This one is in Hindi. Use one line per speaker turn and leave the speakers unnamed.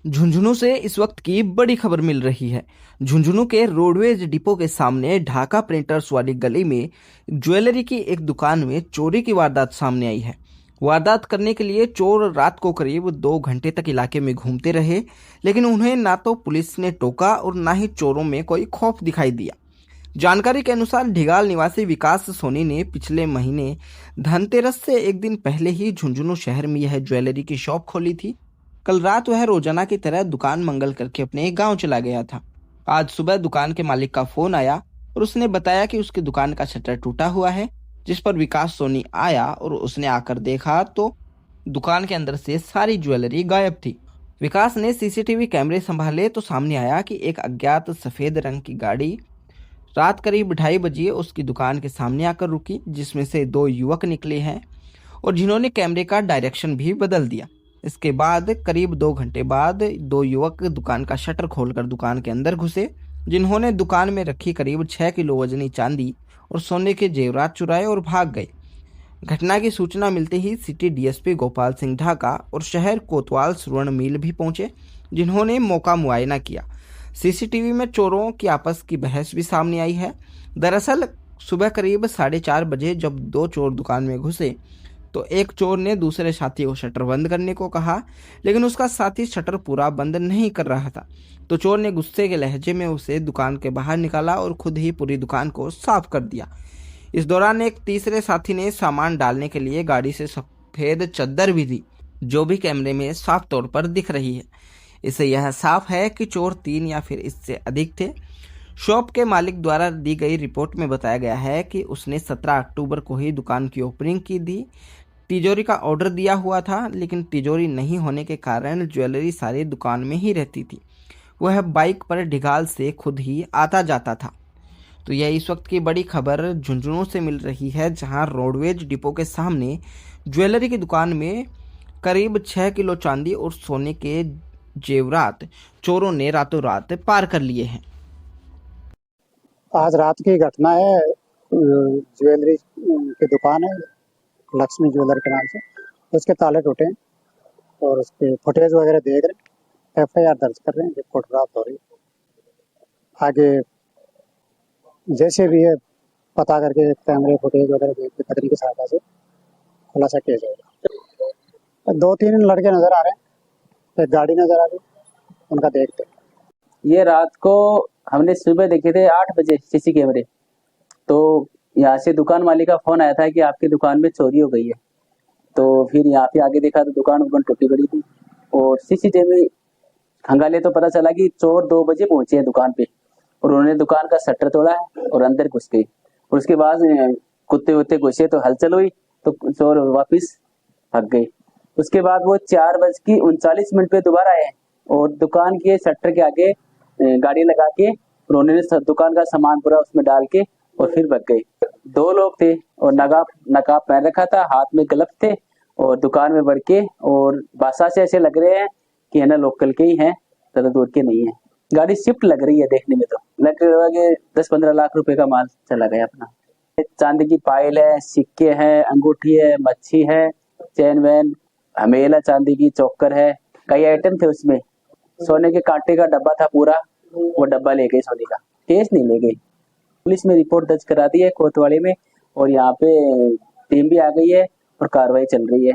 झुंझुनू से इस वक्त की बड़ी खबर मिल रही है। झुंझुनू के रोडवेज डिपो के सामने ढाका प्रिंटर्स वाली गली में ज्वेलरी की एक दुकान में चोरी की वारदात सामने आई है। वारदात करने के लिए चोर रात को करीब 2 घंटे तक इलाके में घूमते रहे, लेकिन उन्हें ना तो पुलिस ने टोका और ना ही चोरों में कोई खौफ दिखाई दिया। जानकारी के अनुसार ढिगाल निवासी विकास सोनी ने पिछले महीने धनतेरस से एक दिन पहले ही झुंझुनू शहर में यह ज्वेलरी की शॉप खोली थी। कल रात वह रोजाना की तरह दुकान मंगल करके अपने गांव चला गया था। आज सुबह दुकान के मालिक का फोन आया और उसने बताया कि उसकी दुकान का शटर टूटा हुआ है, जिस पर विकास सोनी आया और उसने आकर देखा तो दुकान के अंदर से सारी ज्वेलरी गायब थी। विकास ने सीसीटीवी कैमरे संभाले तो सामने आया कि एक अज्ञात सफेद रंग की गाड़ी रात करीब 2:30 बजे उसकी दुकान के सामने आकर रुकी, जिसमें से 2 युवक निकले हैं और जिन्होंने कैमरे का डायरेक्शन भी बदल दिया। इसके बाद करीब 2 घंटे बाद 2 युवक दुकान का शटर खोलकर दुकान के अंदर घुसे, जिन्होंने दुकान में रखी करीब 6 किलो वजनी चांदी और सोने के जेवरात चुराए और भाग गए। घटना की सूचना मिलते ही सिटी डीएसपी गोपाल सिंह ढाका और शहर कोतवाल स्वर्ण मिल भी पहुंचे, जिन्होंने मौका मुआयना किया। सीसीटीवी में चोरों की आपस की बहस भी सामने आई है। दरअसल सुबह करीब 4:30 बजे जब 2 चोर दुकान में घुसे तो एक चोर ने दूसरे साथी को शटर बंद करने को कहा, लेकिन उसका साथी शटर पूरा बंद नहीं कर रहा था। तो चोर ने गुस्से के लहजे में उसे दुकान के बाहर निकाला और खुद ही पूरी दुकान को साफ कर दिया। इस दौरान एक तीसरे साथी ने सामान डालने के लिए गाड़ी से सफेद चद्दर भी दी, जो भी कैमरे में साफ तौर पर दिख रही है। इससे यह साफ है कि चोर 3 या फिर इससे अधिक थे। शॉप के मालिक द्वारा दी गई रिपोर्ट में बताया गया है कि उसने 17 अक्टूबर को ही दुकान की ओपनिंग की थी। तिजोरी का ऑर्डर दिया हुआ था, लेकिन तिजोरी नहीं होने के कारण ज्वेलरी सारी दुकान में ही रहती थी। वह बाइक पर ढिगाल से खुद ही आता जाता था। तो यह इस वक्त की बड़ी खबर झुंझुनू से मिल रही है, जहां रोडवेज डिपो के सामने ज्वेलरी की दुकान में करीब 6 किलो चांदी और सोने के जेवरात चोरों ने रातों रात पार कर लिए हैं।
आज रात की घटना है। ज्वेलरी की दुकान है, लक्ष्मी ज्वेलर के नाम से। उसके ताले टूटे हैं और उसके फुटेज वगैरह देख रहे हैं, एफआईआर दर्ज कर रहे हैं, रिपोर्ट प्राप्त हो रही है। आगे जैसे भी है पता करके कैमरे फुटेज वगैरह देख के तकनीकी सहायता से खुलासा किया जाएगा। 2-3 लड़के नजर आ रहे हैं, एक गाड़ी नजर आ रही है, उनका देखते हैं।
ये रात को हमने सुबह देखे थे 8 बजे सीसी कैमरे। तो यहाँ से दुकान मालिक का फोन आया था कि आपकी दुकान में चोरी हो गई है। तो फिर यहाँ पे आगे देखा तो दुकान टूटी पड़ी थी और सीसीटीवी खंगाले तो पता चला कि चोर 2 बजे पहुंचे हैं दुकान पे और उन्होंने दुकान का शटर तोड़ा है और अंदर घुस गए। और उसके बाद कुत्ते वुत्ते घुसे तो हलचल हुई तो चोर वापिस भाग गए। उसके बाद वो 4:39 पे दोबारा आए और दुकान के शटर के आगे गाड़ी लगा के उन्होंने दुकान का सामान पूरा उसमें डाल के और फिर भाग गए। 2 लोग थे और नकाब पहन रखा था, हाथ में ग्लव्स थे और दुकान में बढ़ के और भाषा से ऐसे लग रहे हैं कि है ना लोकल के ही हैं, ज्यादा दूर के नहीं है। गाड़ी शिफ्ट लग रही है देखने में, तो लगभग 10-15 लाख रुपए का माल चला गया अपना। चांदी की पायल है, सिक्के हैं, अंगूठी है, मच्छी है, चैन वैन, हमेला चांदी की चौकर है, कई आइटम थे उसमें। सोने के कांटे का डब्बा था पूरा, वो डब्बा ले गए सोने का, केस नहीं ले गए। पुलिस में रिपोर्ट दर्ज करा दी है कोतवाली में और यहाँ पे टीम भी आ गई है और कार्रवाई चल रही है।